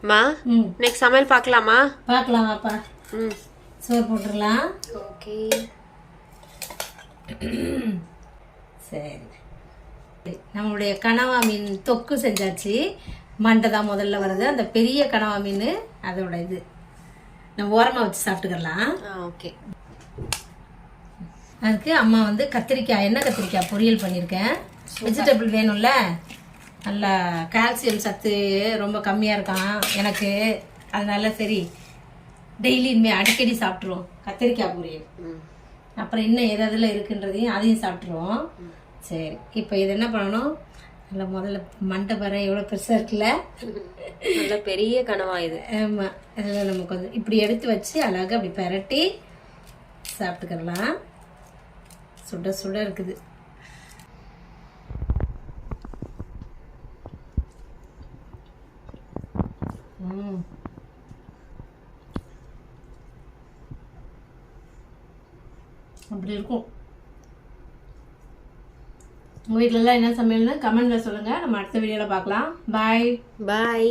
மா நெக்ஸ்ட் சமையல் பார்க்கலாமா? பார்க்கலாமாப்பா. சோறு போட்டுடலாம். ஓகே சரி, நம்மளுடைய கனவா மீன் தொக்கு செஞ்சாச்சு. மண்டை தான் முதல்ல வருது. அந்த பெரிய கனவா மீன் அதோட இது நம்ம ஓரமாக வச்சு சாப்பிட்டுக்கலாம். ஓகே. அதுக்கு அம்மா வந்து கத்திரிக்காய், எண்ணெய் கத்திரிக்காய் பொரியல் பண்ணியிருக்கேன். வெஜிடபிள் வேணும்ல, நல்லா கால்சியம் சத்து ரொம்ப கம்மியாக இருக்கான் எனக்கு. அதனால சரி டெய்லி இனிமேல் அடிக்கடி சாப்பிட்ருவோம் கத்திரிக்காய் பொரியல். அப்புறம் இன்னும் எதில் இருக்குன்றதையும் அதையும் சாப்பிட்ருவோம். சரி, இப்போ இது என்ன பண்ணணும், நல்லா முதல்ல மண்டை பாரு எவ்வளோ பெருசாக இருக்குல்ல, நல்ல பெரிய கனவா இது. ஆமாம், அதில் நம்ம கொஞ்சம் இப்படி எடுத்து வச்சு அழகாக அப்படி பெரட்டி சாப்பிட்டுக்கலாம். சுட சுட இருக்குது. அப்படி இருக்கும். உங்கள் வீட்டிலலாம் என்ன சமையல்னு கமெண்ட்ல சொல்லுங்கள். நம்ம அடுத்த வீடியோவில் பார்க்கலாம். பாய்.